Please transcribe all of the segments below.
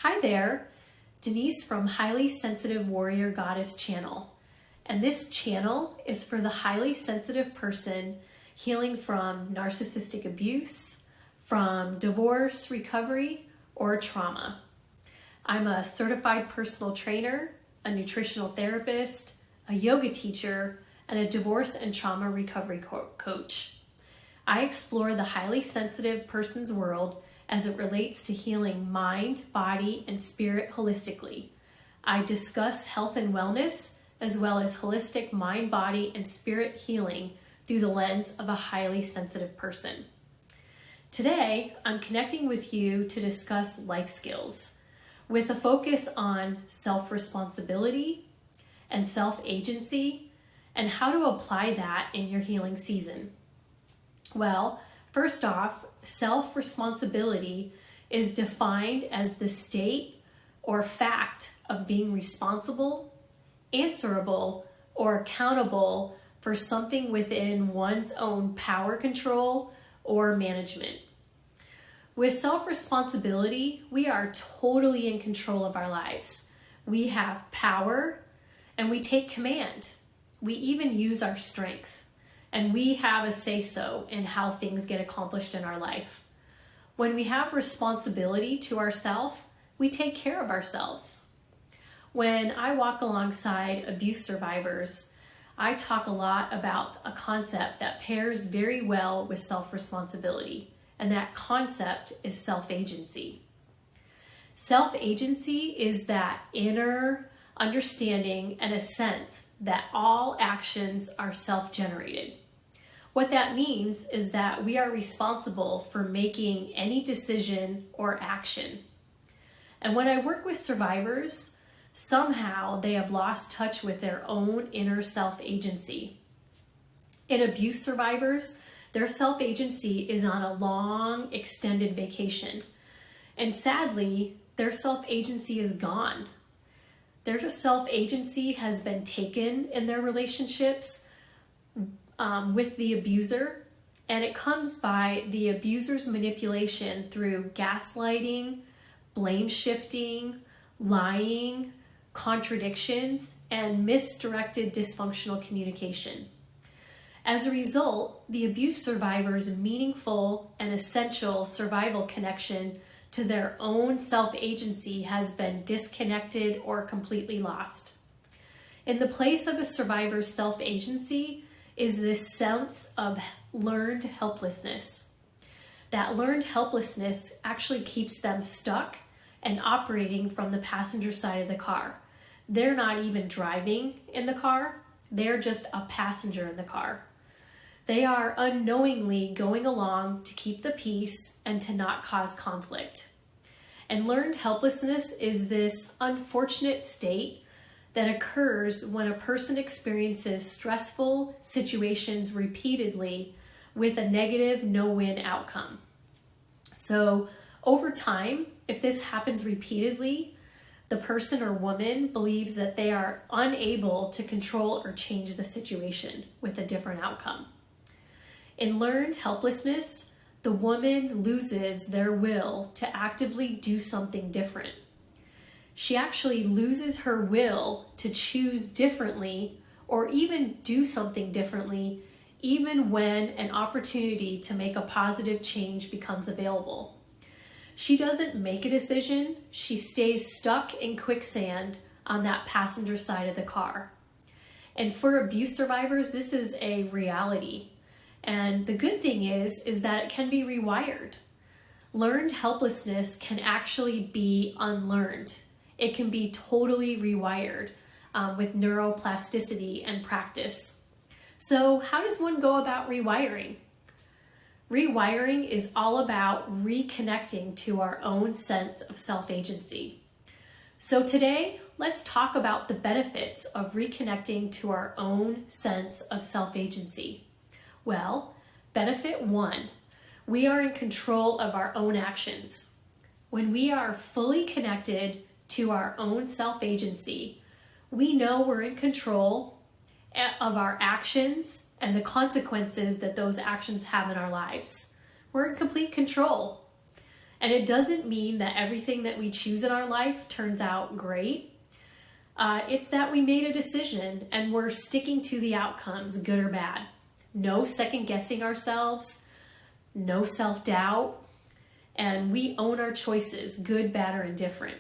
Hi there, Denise from Highly Sensitive Warrior Goddess channel. And this channel is for the highly sensitive person healing from narcissistic abuse, from divorce recovery, or trauma. I'm a certified personal trainer, a nutritional therapist, a yoga teacher, and a divorce and trauma recovery coach. I explore the highly sensitive person's world as it relates to healing mind, body, and spirit holistically. I discuss health and wellness as well as holistic mind, body, and spirit healing through the lens of a highly sensitive person. Today, I'm connecting with you to discuss life skills with a focus on self-responsibility and self-agency and how to apply that in your healing season. Well, first off, self-responsibility is defined as the state or fact of being responsible, answerable, or accountable for something within one's own power control or management. With self-responsibility, we are totally in control of our lives. We have power and we take command. We even use our strength. And we have a say-so in how things get accomplished in our life. When we have responsibility to ourselves, we take care of ourselves. When I walk alongside abuse survivors, I talk a lot about a concept that pairs very well with self-responsibility, and that concept is self-agency. Self-agency is that inner understanding and a sense that all actions are self-generated. What that means is that we are responsible for making any decision or action. And when I work with survivors, somehow they have lost touch with their own inner self-agency. In abuse survivors, their self-agency is on a long, extended vacation. And sadly, their self-agency is gone. Their self-agency has been taken in their relationships with the abuser, and it comes by the abuser's manipulation through gaslighting, blame shifting, lying, contradictions, and misdirected dysfunctional communication. As a result, the abuse survivor's meaningful and essential survival connection to their own self-agency has been disconnected or completely lost. In the place of a survivor's self-agency is this sense of learned helplessness. That learned helplessness actually keeps them stuck and operating from the passenger side of the car. They're not even driving in the car, they're just a passenger in the car. They are unknowingly going along to keep the peace and to not cause conflict. And learned helplessness is this unfortunate state that occurs when a person experiences stressful situations repeatedly with a negative no-win outcome. So over time, if this happens repeatedly, the person or woman believes that they are unable to control or change the situation with a different outcome. In learned helplessness, the woman loses their will to actively do something different. She actually loses her will to choose differently or even do something differently, even when an opportunity to make a positive change becomes available. She doesn't make a decision, she stays stuck in quicksand on that passenger side of the car. And for abuse survivors, this is a reality. And the good thing is that it can be rewired. Learned helplessness can actually be unlearned. It can be totally rewired with neuroplasticity and practice. So how does one go about rewiring? Rewiring is all about reconnecting to our own sense of self-agency. So today, let's talk about the benefits of reconnecting to our own sense of self-agency. Well, benefit 1, we are in control of our own actions. When we are fully connected to our own self-agency, we know we're in control of our actions and the consequences that those actions have in our lives. We're in complete control. And it doesn't mean that everything that we choose in our life turns out great. It's that we made a decision and we're sticking to the outcomes, good or bad. No second guessing ourselves, no self-doubt, and we own our choices, good, bad, or indifferent.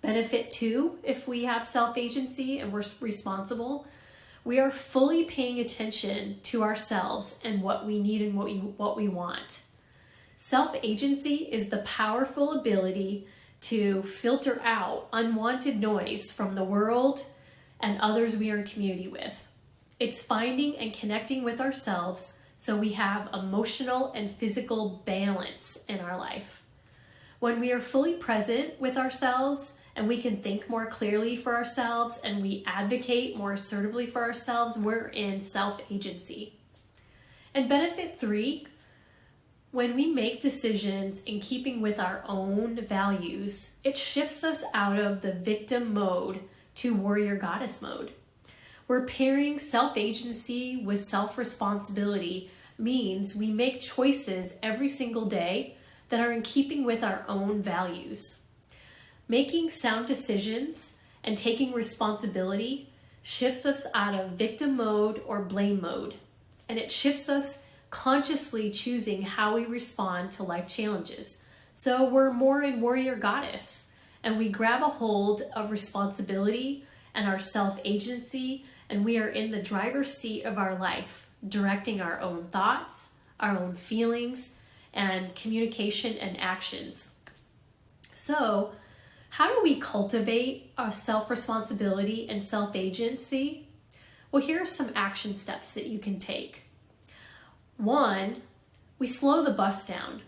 Benefit 2, if we have self-agency and we're responsible, we are fully paying attention to ourselves and what we need and what we want. Self-agency is the powerful ability to filter out unwanted noise from the world and others we are in community with. It's finding and connecting with ourselves so we have emotional and physical balance in our life. When we are fully present with ourselves and we can think more clearly for ourselves and we advocate more assertively for ourselves, we're in self-agency. And benefit 3, when we make decisions in keeping with our own values, it shifts us out of the victim mode to warrior goddess mode. We're pairing self-agency with self-responsibility means we make choices every single day that are in keeping with our own values. Making sound decisions and taking responsibility shifts us out of victim mode or blame mode, and it shifts us consciously choosing how we respond to life challenges. So we're more in warrior goddess, and we grab a hold of responsibility and our self-agency, and we are in the driver's seat of our life, directing our own thoughts, our own feelings, and communication and actions. So, how do we cultivate our self-responsibility and self-agency? Well, here are some action steps that you can take. 1, we slow the bus down.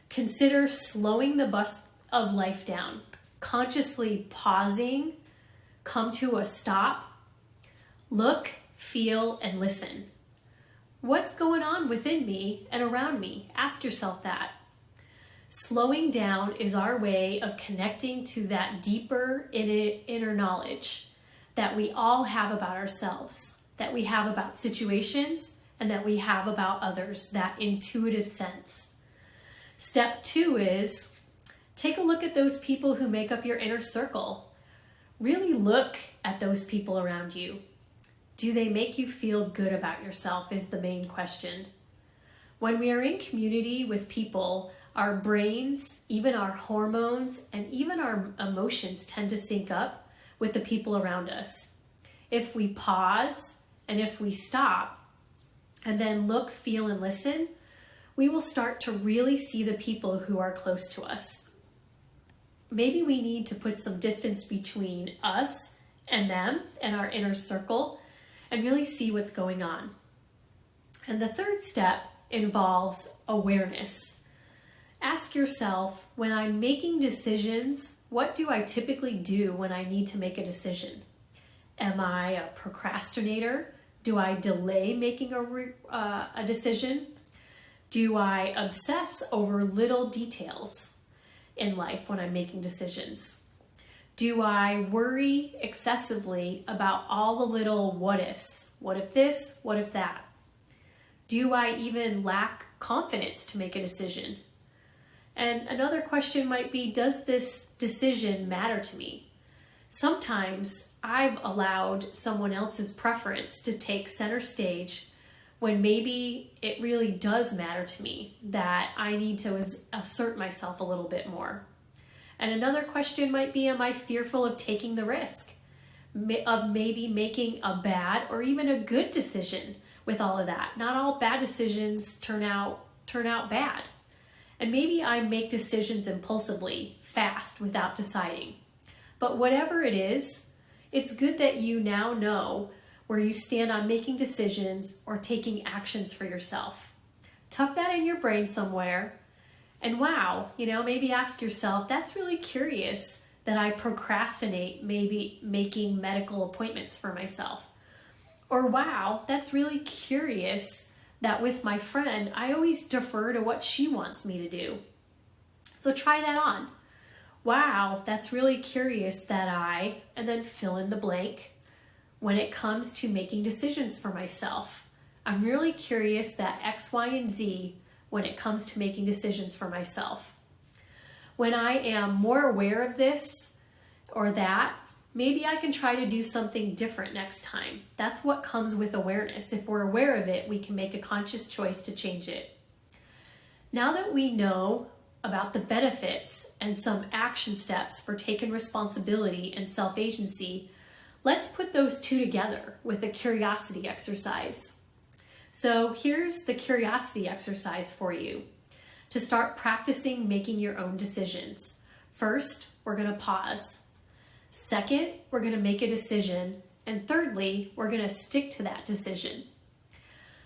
Consider slowing the bus of life down, consciously pausing, come to a stop, look, feel, and listen. What's going on within me and around me? Ask yourself that. Slowing down is our way of connecting to that deeper inner knowledge that we all have about ourselves, that we have about situations, and that we have about others, that intuitive sense. Step 2 is take a look at those people who make up your inner circle. Really look at those people around you. Do they make you feel good about yourself is the main question. When we are in community with people, our brains, even our hormones, and even our emotions tend to sync up with the people around us. If we pause and if we stop and then look, feel, and listen, we will start to really see the people who are close to us. Maybe we need to put some distance between us and them and our inner circle and really see what's going on. And the third step involves awareness. Ask yourself, when I'm making decisions, what do I typically do when I need to make a decision? Am I a procrastinator? Do I delay making a decision? Do I obsess over little details in life when I'm making decisions? Do I worry excessively about all the little what ifs? What if this? What if that? Do I even lack confidence to make a decision? And another question might be, does this decision matter to me? Sometimes I've allowed someone else's preference to take center stage when maybe it really does matter to me that I need to assert myself a little bit more. And another question might be, am I fearful of taking the risk of maybe making a bad or even a good decision with all of that? Not all bad decisions turn out bad. And maybe I make decisions impulsively, fast, without deciding. But whatever it is, it's good that you now know where you stand on making decisions or taking actions for yourself. Tuck that in your brain somewhere. And wow, maybe ask yourself, that's really curious that I procrastinate maybe making medical appointments for myself. Or wow, that's really curious that with my friend, I always defer to what she wants me to do. So try that on. Wow, that's really curious that I, and then fill in the blank, when it comes to making decisions for myself. I'm really curious that X, Y, and Z when it comes to making decisions for myself. When I am more aware of this or that, maybe I can try to do something different next time. That's what comes with awareness. If we're aware of it, we can make a conscious choice to change it. Now that we know about the benefits and some action steps for taking responsibility and self-agency, let's put those two together with a curiosity exercise. So here's the curiosity exercise for you to start practicing making your own decisions. First, we're going to pause. Second, we're going to make a decision. And thirdly, we're going to stick to that decision.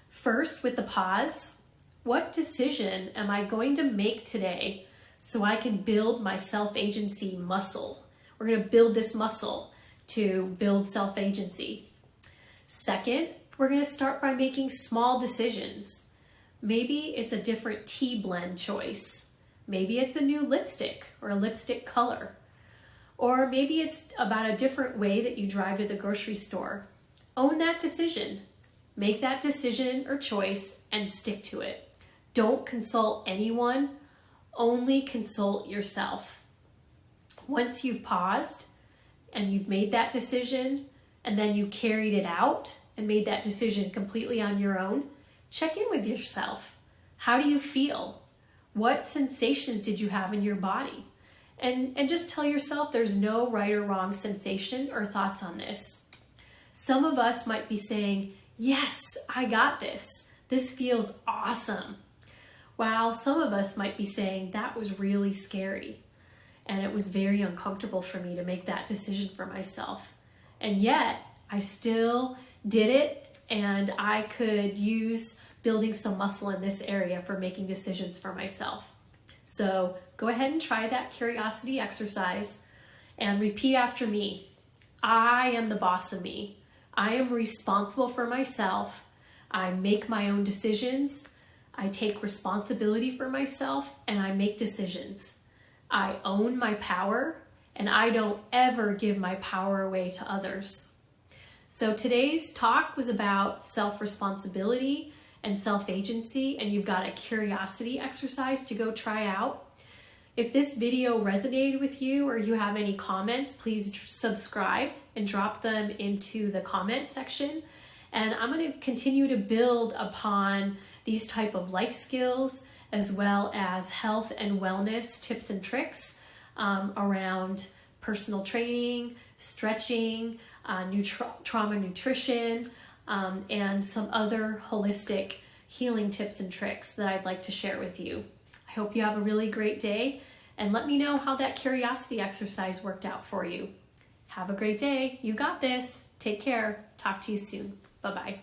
First, with the pause, what decision am I going to make today so I can build my self-agency muscle? We're going to build this muscle to build self-agency. Second, we're going to start by making small decisions. Maybe it's a different tea blend choice. Maybe it's a new lipstick or a lipstick color. Or maybe it's about a different way that you drive to the grocery store. Own that decision. Make that decision or choice and stick to it. Don't consult anyone. Only consult yourself. Once you've paused and you've made that decision and then you carried it out and made that decision completely on your own, check in with yourself. How do you feel? What sensations did you have in your body? And just tell yourself there's no right or wrong sensation or thoughts on this. Some of us might be saying, yes, I got this. This feels awesome. While some of us might be saying, that was really scary. And it was very uncomfortable for me to make that decision for myself. And yet, I still did it, and I could use building some muscle in this area for making decisions for myself. So go ahead and try that curiosity exercise and repeat after me. I am the boss of me. I am responsible for myself. I make my own decisions. I take responsibility for myself and I make decisions. I own my power and I don't ever give my power away to others. So today's talk was about self-responsibility and self-agency, and you've got a curiosity exercise to go try out. If this video resonated with you or you have any comments, please subscribe and drop them into the comment section. And I'm going to continue to build upon these type of life skills as well as health and wellness tips and tricks around personal training, stretching, trauma nutrition, and some other holistic healing tips and tricks that I'd like to share with you. I hope you have a really great day and let me know how that curiosity exercise worked out for you. Have a great day. You got this. Take care. Talk to you soon. Bye-bye.